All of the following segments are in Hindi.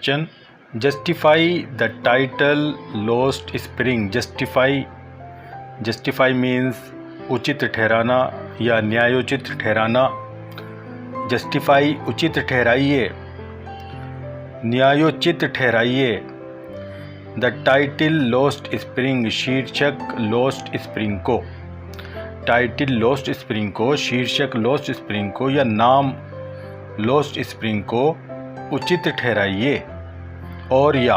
Question, justify the title lost spring. Justify means उचित ठहराना या न्यायोचित ठहराना। जस्टिफाई उचित ठहराइए, न्यायोचित ठहराइए। द टाइटल लॉस्ट स्प्रिंग, शीर्षक लॉस्ट स्प्रिंग को। टाइटल लॉस्ट स्प्रिंग को, शीर्षक लॉस्ट स्प्रिंग को या नाम लॉस्ट स्प्रिंग को उचित ठहराइए। और या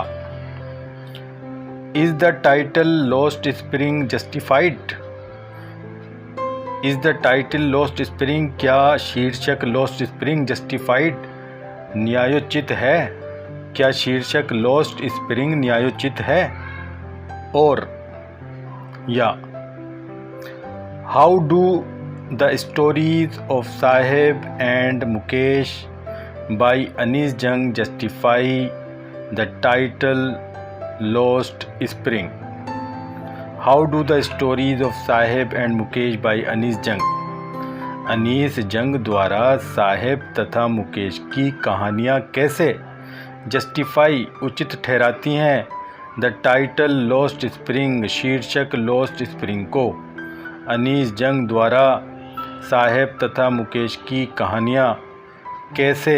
is the title lost spring justified. Is the title lost spring, क्या शीर्षक लॉस्ट स्प्रिंग जस्टिफाइड न्यायोचित है। क्या शीर्षक लॉस्ट स्प्रिंग न्यायोचित है। और या how do the stories of Saheb and Mukesh by Anees Jung justify the title lost spring. How do the stories of Saheb and Mukesh by Anees Jung. Anees जंग द्वारा साहेब तथा मुकेश की कहानियाँ कैसे जस्टिफाई उचित ठहराती हैं द टाइटल लॉस्ट स्प्रिंग, शीर्षक लॉस्ट स्प्रिंग को। अनीस जंग द्वारा साहेब तथा मुकेश की कहानियाँ कैसे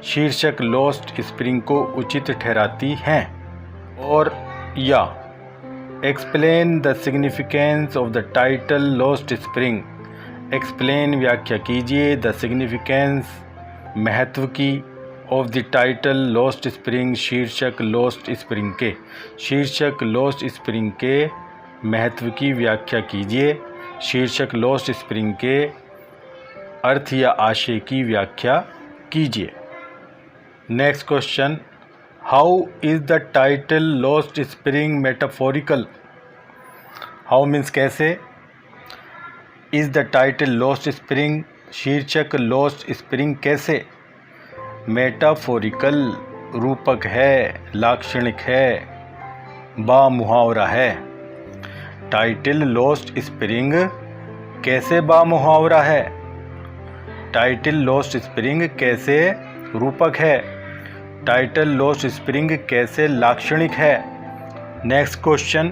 शीर्षक लॉस्ट स्प्रिंग को उचित ठहराती हैं। और या explain the significance of the title lost spring. Explain व्याख्या कीजिए द सिग्निफिकेंस महत्व की of the title lost spring, शीर्षक लॉस्ट स्प्रिंग के। शीर्षक लॉस्ट स्प्रिंग के महत्व की व्याख्या कीजिए। शीर्षक लॉस्ट स्प्रिंग के अर्थ या आशय की व्याख्या कीजिए। Next question, how is the title lost spring metaphorical. How means कैसे। Is the title lost spring, शीर्षक लॉस्ट स्प्रिंग कैसे मेटाफोरिकल रूपक है, लाक्षणिक है, बामुहावरा है। टाइटल लॉस्ट स्प्रिंग कैसे बामुहावरा है। टाइटल लॉस्ट स्प्रिंग कैसे रूपक है। टाइटल लॉस्ट स्प्रिंग कैसे लाक्षणिक है। Next question,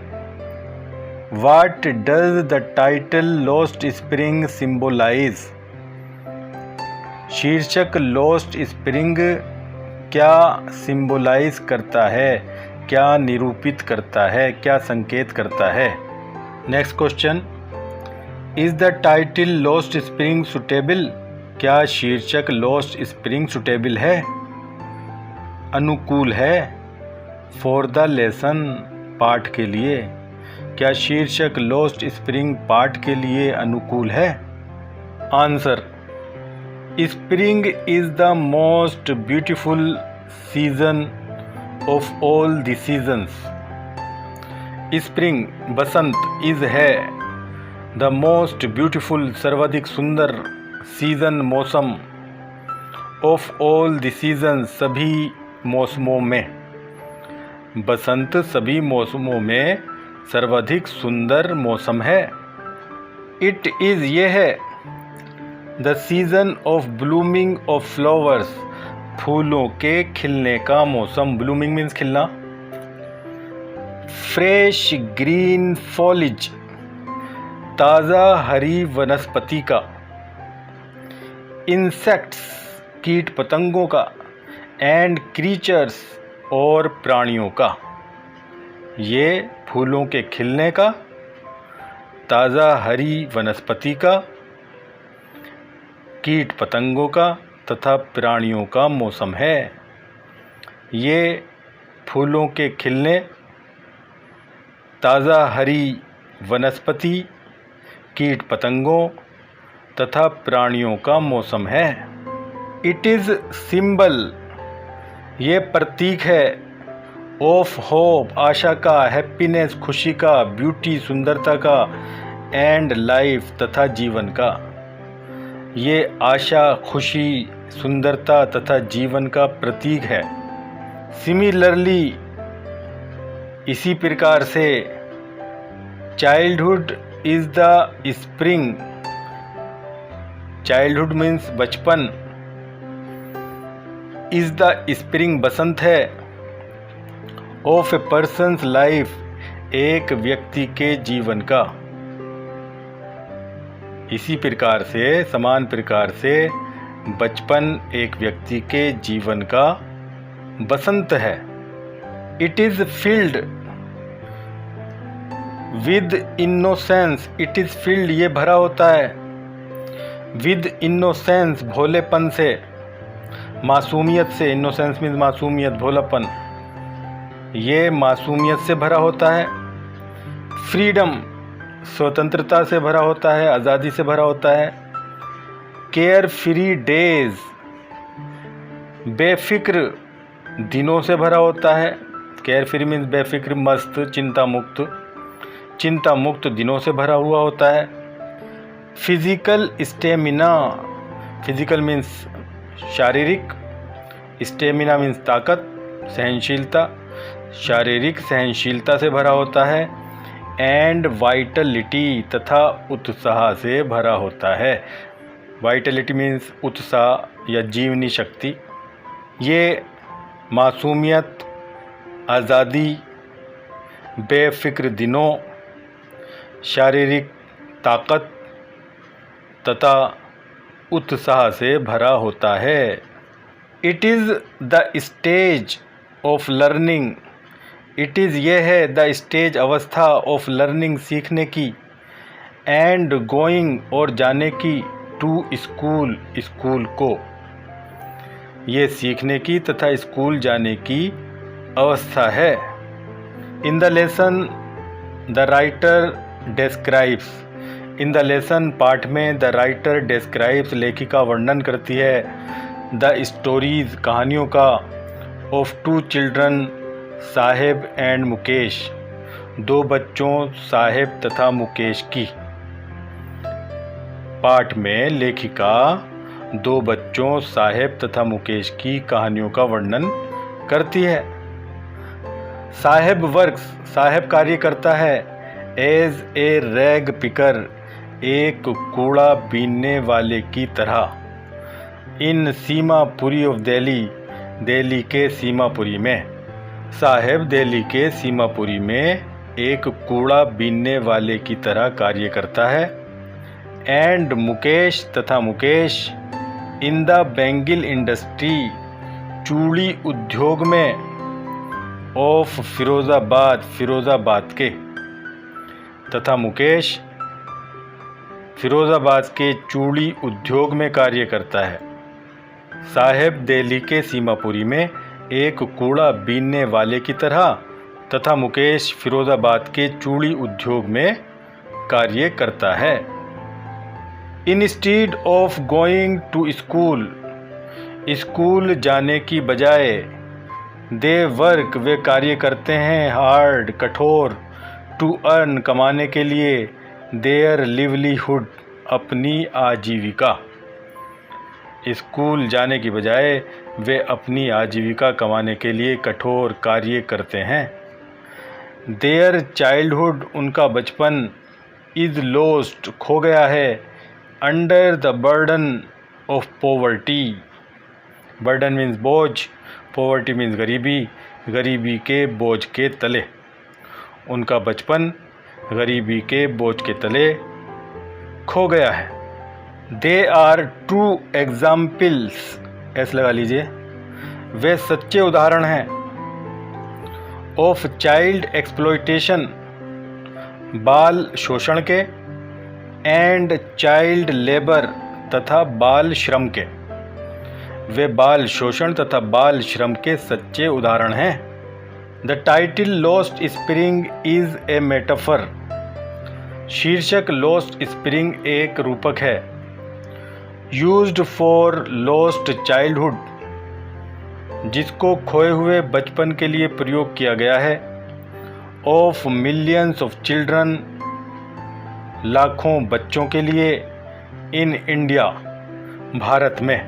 what does the title lost spring symbolize. शीर्षक लॉस्ट स्प्रिंग क्या सिंबलाइज करता है, क्या निरूपित करता है, क्या संकेत करता है। Next question, is the title lost spring suitable. क्या शीर्षक लॉस्ट स्प्रिंग सुटेबल है, अनुकूल है। फॉर द लेसन, पाठ के लिए। क्या शीर्षक लॉस्ट स्प्रिंग पाठ के लिए अनुकूल है। Answer, spring is the most beautiful season of all the seasons. Spring Basant is है द मोस्ट ब्यूटीफुल सर्वाधिक सुंदर सीजन मौसम ऑफ ऑल द सीजन सभी मौसमों में। बसंत सभी मौसमों में सर्वाधिक सुंदर मौसम है। इट इज़ ये है the season of blooming of flowers, फूलों के खिलने का मौसम। ब्लूमिंग मीन्स खिलना। फ्रेश ग्रीन फॉलिज, ताज़ा हरी वनस्पति का। इंसेक्ट्स, कीट पतंगों का। एंड क्रीचर्स, और प्राणियों का। ये फूलों के खिलने का, ताज़ा हरी वनस्पति का, कीट पतंगों का तथा प्राणियों का मौसम है। ये फूलों के खिलने, ताज़ा हरी वनस्पति, कीट पतंगों तथा प्राणियों का मौसम है। इट इज़ सिंबल, ये प्रतीक है। ऑफ होप, आशा का। हैप्पीनेस, खुशी का। ब्यूटी, सुंदरता का। एंड लाइफ, तथा जीवन का। ये आशा, खुशी, सुंदरता तथा जीवन का प्रतीक है। सिमिलरली, इसी प्रकार से, childhood is the spring. Childhood means बचपन। इज द स्प्रिंग बसंत है ऑफ ए पर्सन्स लाइफ, एक व्यक्ति के जीवन का। इसी प्रकार से, समान प्रकार से बचपन एक व्यक्ति के जीवन का बसंत है। It is filled with innocence, it is filled ये भरा होता है, विद इनोसेंस भोलेपन से, मासूमियत से। इनोसेंस मीन्स मासूमियत, भोलापन, ये मासूमियत से भरा होता है। फ्रीडम स्वतंत्रता से भरा होता है, आज़ादी से भरा होता है। केयर फ्री डेज बेफिक्र दिनों से भरा होता है। केयर फ्री मीन्स बेफिक्र, मस्त, चिंता मुक्त दिनों से भरा हुआ होता है। फिजिकल स्टेमिना, फिजिकल मीन्स शारीरिक, स्टेमिना मीन्स ताकत, सहनशीलता, शारीरिक सहनशीलता से भरा होता है। एंड वाइटलिटी तथा उत्साह से भरा होता है। वाइटलिटी मीन्स उत्साह या जीवनी शक्ति। ये मासूमियत, आज़ादी, बेफिक्र दिनों, शारीरिक ताकत तथा उत्साह से भरा होता है। It is the stage of learning, it is ये है द स्टेज अवस्था ऑफ लर्निंग सीखने की, एंड गोइंग और जाने की, टू स्कूल स्कूल को, ये सीखने की तथा स्कूल जाने की अवस्था है। In the lesson the writer describes, in the lesson पाठ में द राइटर डिस्क्राइब्स लेखिका वर्णन करती है, द स्टोरीज कहानियों का, of two children Saheb and Mukesh, दो बच्चों साहेब तथा मुकेश की। पाठ में लेखिका दो बच्चों साहेब तथा मुकेश की कहानियों का वर्णन करती है। साहेब वर्क्स, साहेब कार्य करता है, एज ए रैग पिकर, एक कूड़ा बीनने वाले की तरह, इन सीमापुरी ऑफ दिल्ली, दिल्ली के सीमापुरी में। साहेब दिल्ली के सीमापुरी में एक कूड़ा बीनने वाले की तरह कार्य करता है। एंड मुकेश तथा मुकेश इन द बैंगिल इंडस्ट्री, चूड़ी उद्योग में, ऑफ फिरोज़ाबाद, फिरोज़ाबाद के, तथा मुकेश फिरोज़ाबाद के चूड़ी उद्योग में कार्य करता है। साहेब दिल्ली के सीमापुरी में एक कूड़ा बीनने वाले की तरह तथा मुकेश फिरोज़ाबाद के चूड़ी उद्योग में कार्य करता है। Instead of going to school, school जाने की बजाय, दे वर्क वे कार्य करते हैं, हार्ड कठोर, टू अर्न कमाने के लिए, देयर लिवलीहुड अपनी आजीविका। स्कूल जाने की बजाय वे अपनी आजीविका कमाने के लिए कठोर कार्य करते हैं। देयर चाइल्डहुड उनका बचपन, इज़ लोस्ट खो गया है, under the burden of poverty, burden means बोझ, पॉवर्टी मीन्स गरीबी, गरीबी के बोझ के तले। उनका बचपन गरीबी के बोझ के तले खो गया है। दे आर ट्रू एग्जाम्पल्स, ऐसे लगा लीजिए, वे सच्चे उदाहरण हैं, ऑफ चाइल्ड एक्सप्लॉयटेशन, बाल शोषण के, एंड चाइल्ड लेबर तथा बाल श्रम के। वे बाल शोषण तथा बाल श्रम के सच्चे उदाहरण हैं। The title lost spring is a metaphor, शीर्षक लॉस्ट स्प्रिंग एक रूपक है। यूज्ड फॉर लॉस्ट चाइल्डहुड, जिसको खोए हुए बचपन के लिए प्रयोग किया गया है। ऑफ मिलियंस ऑफ चिल्ड्रन, लाखों बच्चों के लिए। इन इंडिया, भारत में।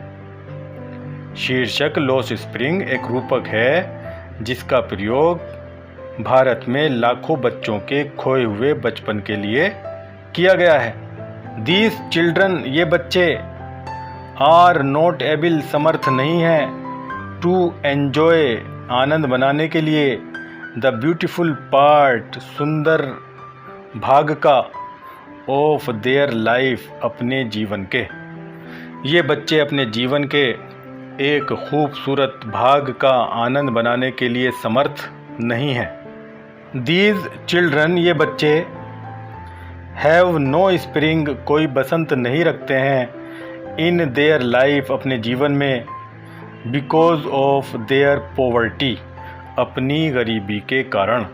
शीर्षक लॉस्ट स्प्रिंग एक रूपक है जिसका प्रयोग भारत में लाखों बच्चों के खोए हुए बचपन के लिए किया गया है। दीज चिल्ड्रन, ये बच्चे, आर नॉट एबल, समर्थ नहीं हैं, टू एन्जॉय आनंद मनाने के लिए, द ब्यूटीफुल पार्ट सुंदर भाग का, ऑफ देयर लाइफ अपने जीवन के। ये बच्चे अपने जीवन के एक खूबसूरत भाग का आनंद बनाने के लिए समर्थ नहीं हैं। दीज चिल्ड्रन ये बच्चे हैव नो स्प्रिंग कोई बसंत नहीं रखते हैं इन देयर लाइफ अपने जीवन में, बिकॉज ऑफ देयर पॉवर्टी अपनी गरीबी के कारण।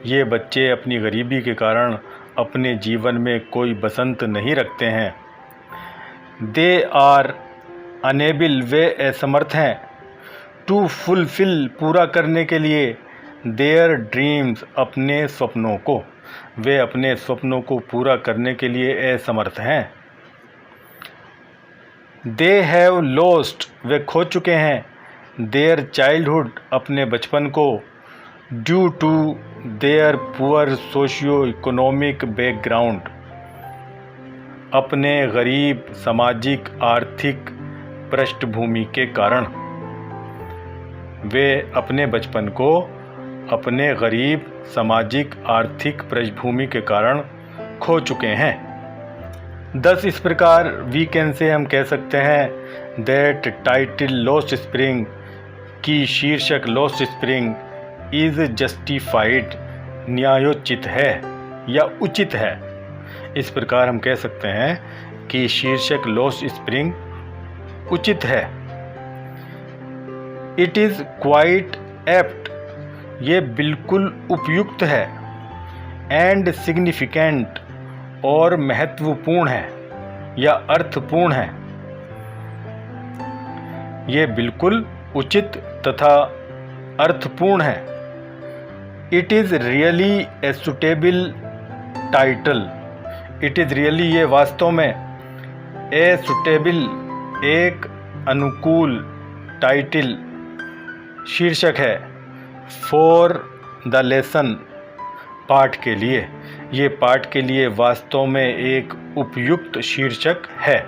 ये बच्चे अपनी गरीबी के कारण अपने जीवन में कोई बसंत नहीं रखते हैं। दे आर अनेबल वे असमर्थ हैं, टू फुलफिल पूरा करने के लिए, देयर ड्रीम्स अपने सपनों को, वे अपने सपनों को पूरा करने के लिए असमर्थ हैं। दे हैव लॉस्ट वे खो चुके हैं, देयर चाइल्डहुड अपने बचपन को, due to their poor socio economic background अपने गरीब सामाजिक आर्थिक पृष्ठभूमि के कारण। वे अपने बचपन को अपने गरीब सामाजिक आर्थिक पृष्ठभूमि के कारण खो चुके हैं। दस इस प्रकार वीकेंड से हम कह सकते हैं दैट टाइटल लॉस्ट स्प्रिंग की शीर्षक लॉस्ट स्प्रिंग इज़ जस्टिफाइड न्यायोचित है या उचित है। इस प्रकार हम कह सकते हैं कि शीर्षक लॉस्ट स्प्रिंग उचित है। इट इज़ क्वाइट एप्ट ये बिल्कुल उपयुक्त है, एंड सिग्निफिकेंट और महत्वपूर्ण है या अर्थपूर्ण है। ये बिल्कुल उचित तथा अर्थपूर्ण है। It is really a suitable title, it is really ये वास्तव में ए सुटेबल एक अनुकूल टाइटल शीर्षक है, फॉर द लेसन पाठ के लिए, ये पाठ के लिए वास्तव में एक उपयुक्त शीर्षक है।